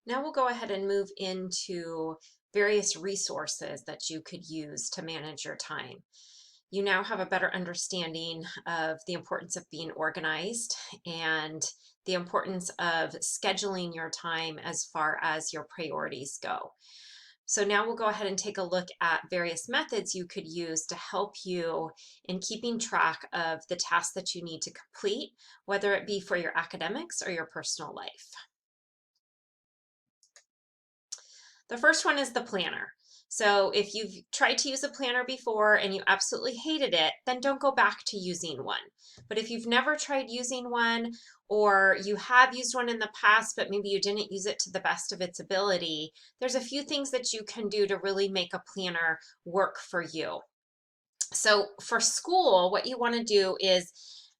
Now we'll go ahead and move into various resources that you could use to manage your time. You now have a better understanding of the importance of being organized and the importance of scheduling your time as far as your priorities go. So now we'll go ahead and take a look at various methods you could use to help you in keeping track of the tasks that you need to complete, whether it be for your academics or your personal life. The first one is the planner. So if you've tried to use a planner before and you absolutely hated it, then don't go back to using one. But if you've never tried using one, or you have used one in the past, but maybe you didn't use it to the best of its ability, there's a few things that you can do to really make a planner work for you. So for school, what you want to do is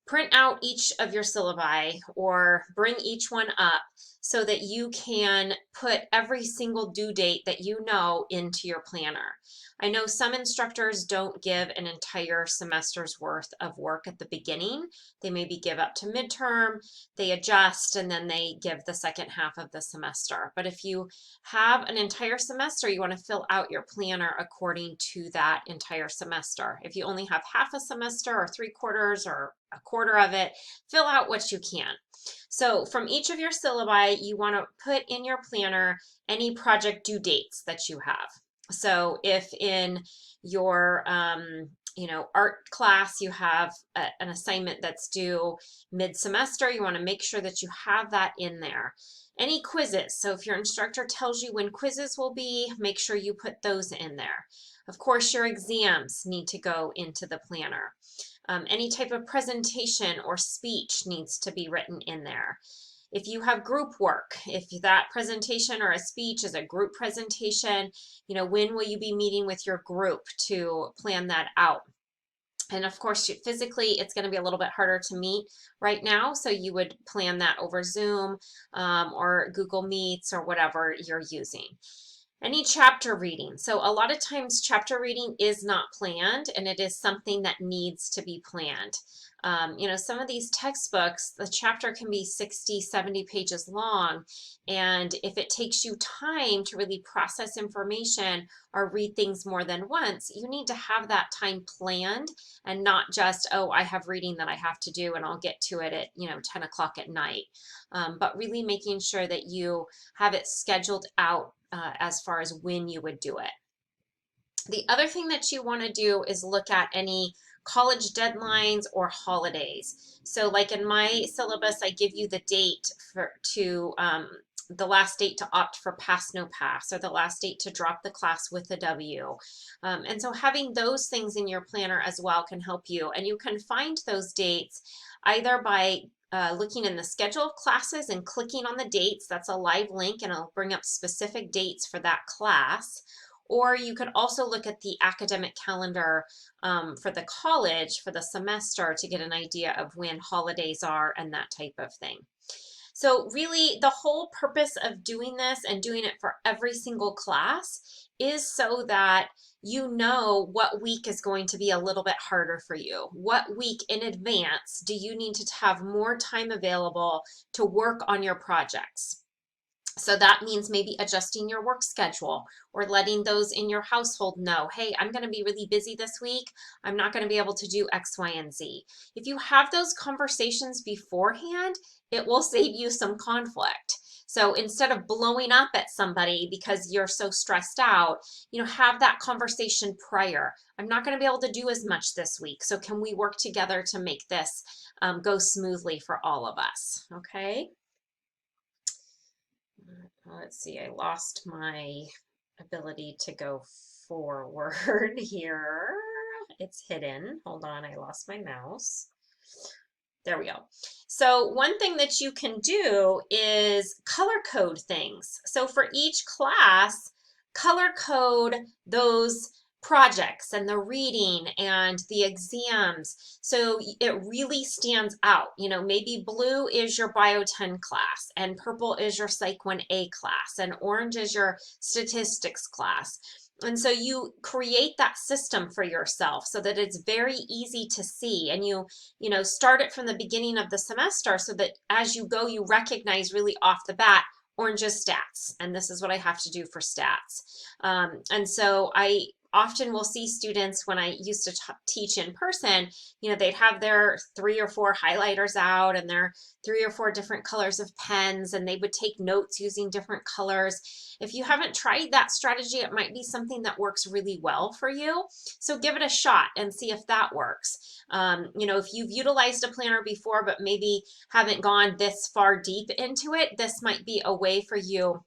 print out each of your syllabi or bring each one up so that you can put every single due date that you know into your planner. I know some instructors don't give an entire semester's worth of work at the beginning. They maybe give up to midterm, they adjust, and then they give the second half of the semester. But if you have an entire semester, you want to fill out your planner according to that entire semester. If you only have half a semester or 3/4 or a quarter of it, fill out what you can. So from each of your syllabi, you want to put in your planner any project due dates that you have. So if in your art class you have an assignment that's due mid-semester, you want to make sure that you have that in there. Any quizzes, so if your instructor tells you when quizzes will be, make sure you put those in there. Of course, your exams need to go into the planner. Any type of presentation or speech needs to be written in there. If you have group work, if that presentation or a speech is a group presentation, when will you be meeting with your group to plan that out? And of course, physically, it's going to be a little bit harder to meet right now, so you would plan that over Zoom or Google Meets or whatever you're using. Any chapter reading. So a lot of times chapter reading is not planned and it is something that needs to be planned. Some of these textbooks, the chapter can be 60, 70 pages long. And if it takes you time to really process information or read things more than once, you need to have that time planned and not just, oh, I have reading that I have to do and I'll get to it at, 10 o'clock at night. But really making sure that you have it scheduled out as far as when you would do it. The other thing that you want to do is look at any college deadlines or holidays. So like in my syllabus, I give you the date the last date to opt for pass no pass, or the last date to drop the class with a W. And so having those things in your planner as well can help you. And you can find those dates either by looking in the schedule of classes and clicking on the dates. That's a live link and it'll bring up specific dates for that class. Or you could also look at the academic calendar for the college for the semester to get an idea of when holidays are and that type of thing. So really the whole purpose of doing this and doing it for every single class is so that you know what week is going to be a little bit harder for you. What week in advance do you need to have more time available to work on your projects? So that means maybe adjusting your work schedule or letting those in your household know, hey, I'm going to be really busy this week. I'm not going to be able to do X, Y, and Z. If you have those conversations beforehand, it will save you some conflict. So instead of blowing up at somebody because you're so stressed out, have that conversation prior. I'm not going to be able to do as much this week. So can we work together to make this go smoothly for all of us? Okay. Let's see, I lost my ability to go forward here. It's hidden. Hold on, I lost my mouse. There we go. So one thing that you can do is color code things. So for each class, color code those projects and the reading and the exams so it really stands out. Maybe blue is your Bio 10 class and purple is your Psych 1A class and orange is your statistics class. And so you create that system for yourself so that it's very easy to see, and you start it from the beginning of the semester so that as you go, you recognize really off the bat orange is stats, and this is what I have to do for stats. And so I often will see students when I used to teach in person, they'd have their 3 or 4 highlighters out and their 3 or 4 different colors of pens, and they would take notes using different colors. If you haven't tried that strategy, it might be something that works really well for you. So give it a shot and see if that works. If you've utilized a planner before, but maybe haven't gone this far deep into it, this might be a way for you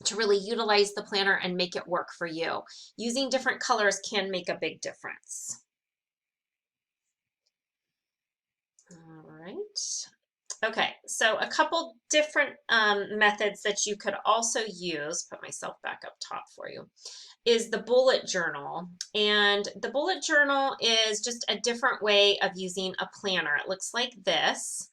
to really utilize the planner and make it work for you. Using different colors can make a big difference. All right. Okay, so a couple different methods that you could also use, put myself back up top for you, is the bullet journal. And the bullet journal is just a different way of using a planner. It looks like this.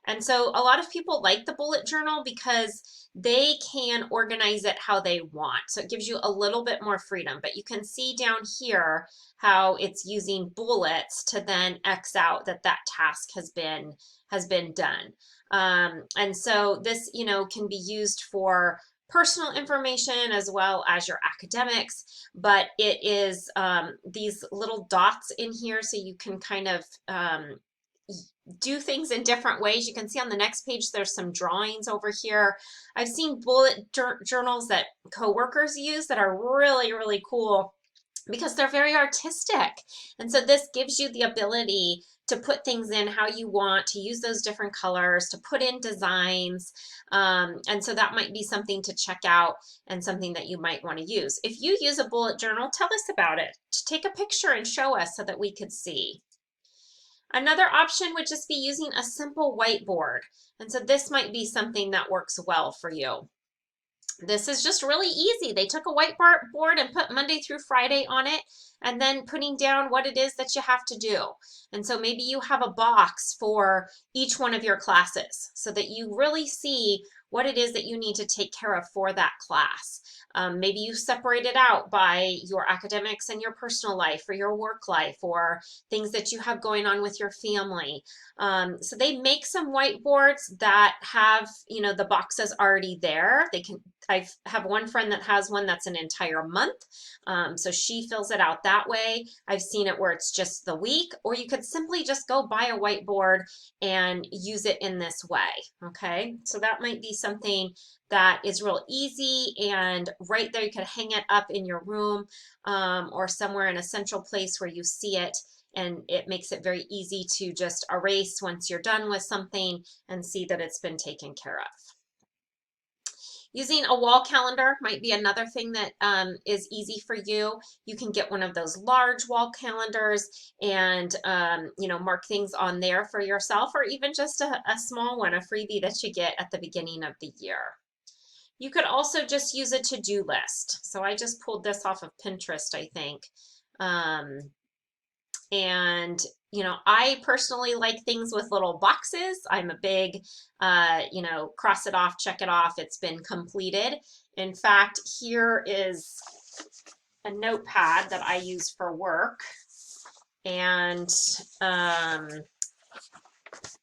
And so a lot of people like the bullet journal because they can organize it how they want. So it gives you a little bit more freedom, but you can see down here how it's using bullets to then X out that task has been done. And so this, can be used for personal information as well as your academics, but it is these little dots in here so you can kind of do things in different ways. You can see on the next page there's some drawings over here. I've seen bullet journals that coworkers use that are really, really cool because they're very artistic. And so this gives you the ability to put things in how you want, to use those different colors, to put in designs. And so that might be something to check out and something that you might want to use. If you use a bullet journal, tell us about it. Take a picture and show us so that we could see. Another option would just be using a simple whiteboard. And so this might be something that works well for you. This is just really easy. They took a whiteboard and put Monday through Friday on it, and then putting down what it is that you have to do. And so maybe you have a box for each one of your classes so that you really see what it is that you need to take care of for that class. Maybe you separate it out by your academics and your personal life or your work life or things that you have going on with your family. So they make some whiteboards that have, the boxes already there. I have one friend that has one that's an entire month. So she fills it out that way. I've seen it where it's just the week, or you could simply just go buy a whiteboard and use it in this way. Okay, so that might be something that is real easy, and right there you can hang it up in your room or somewhere in a central place where you see it, and it makes it very easy to just erase once you're done with something and see that it's been taken care of. Using a wall calendar might be another thing that is easy for you. You can get one of those large wall calendars and mark things on there for yourself, or even just a small one, a freebie that you get at the beginning of the year. You could also just use a to-do list. So I just pulled this off of Pinterest, I think. I personally like things with little boxes. I'm a big, cross it off, check it off, it's been completed. In fact, here is a notepad that I use for work. And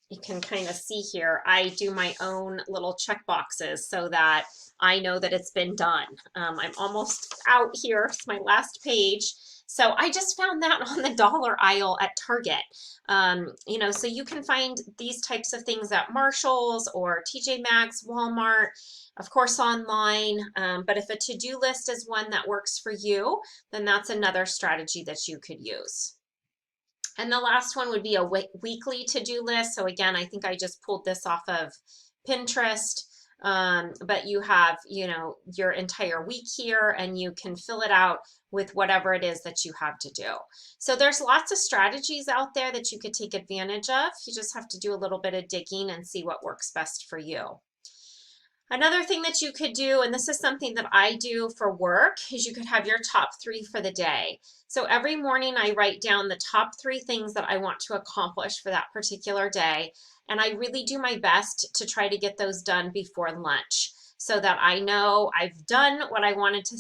you can kind of see here, I do my own little check boxes so that I know that it's been done. I'm almost out here, it's my last page. So I just found that on the dollar aisle at Target. So you can find these types of things at Marshall's or TJ Maxx, Walmart, of course online. But if a to-do list is one that works for you, then that's another strategy that you could use. And the last one would be a weekly to-do list. So again, I think I just pulled this off of Pinterest. But you have, your entire week here, and you can fill it out with whatever it is that you have to do. So there's lots of strategies out there that you could take advantage of. You just have to do a little bit of digging and see what works best for you. Another thing that you could do, and this is something that I do for work, is you could have your top 3 for the day. So every morning I write down the top 3 things that I want to accomplish for that particular day. And I really do my best to try to get those done before lunch so that I know I've done what I wanted to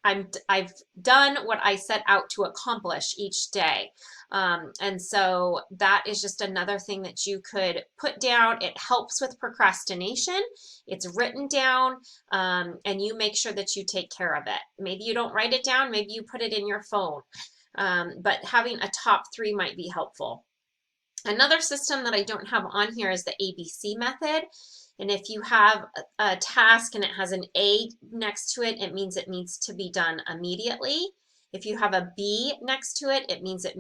I've done what I set out to accomplish each day. And so that is just another thing that you could put down. It helps with procrastination. It's written down, and you make sure that you take care of it. Maybe you don't write it down, maybe you put it in your phone. But having a top 3 might be helpful. Another system that I don't have on here is the ABC method. And if you have a task and it has an A next to it, it means it needs to be done immediately. If you have a B next to it, it means it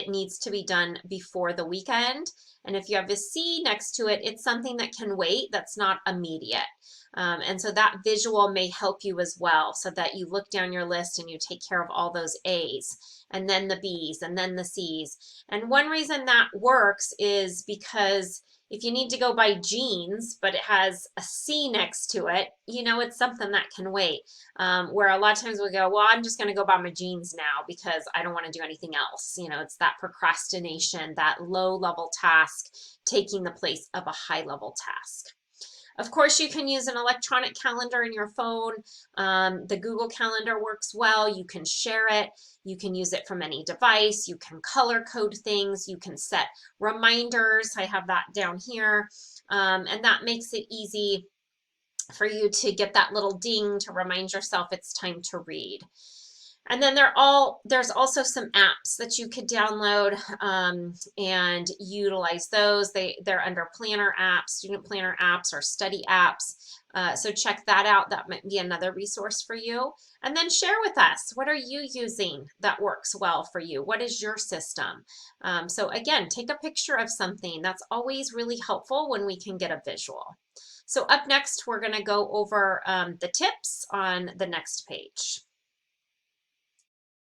needs to be done before the weekend. And if you have a C next to it, it's something that can wait, that's not immediate. And so that visual may help you as well, so that you look down your list and you take care of all those A's, and then the B's, and then the C's. And one reason that works is because if you need to go buy jeans, but it has a C next to it, you know it's something that can wait. Where a lot of times we go, well, I'm just going to go buy my jeans now because I don't want to do anything else. You know, it's that procrastination, that low level task taking the place of a high level task. Of course, you can use an electronic calendar in your phone. The Google Calendar works well. You can share it. You can use it from any device. You can color code things. You can set reminders. I have that down here. And that makes it easy for you to get that little ding to remind yourself it's time to read. And then there's also some apps that you could download and utilize those. They're under planner apps, student planner apps, or study apps. So check that out. That might be another resource for you. And then share with us, what are you using that works well for you? What is your system? So again, take a picture of something. That's always really helpful when we can get a visual. So up next, we're going to go over the tips on the next page.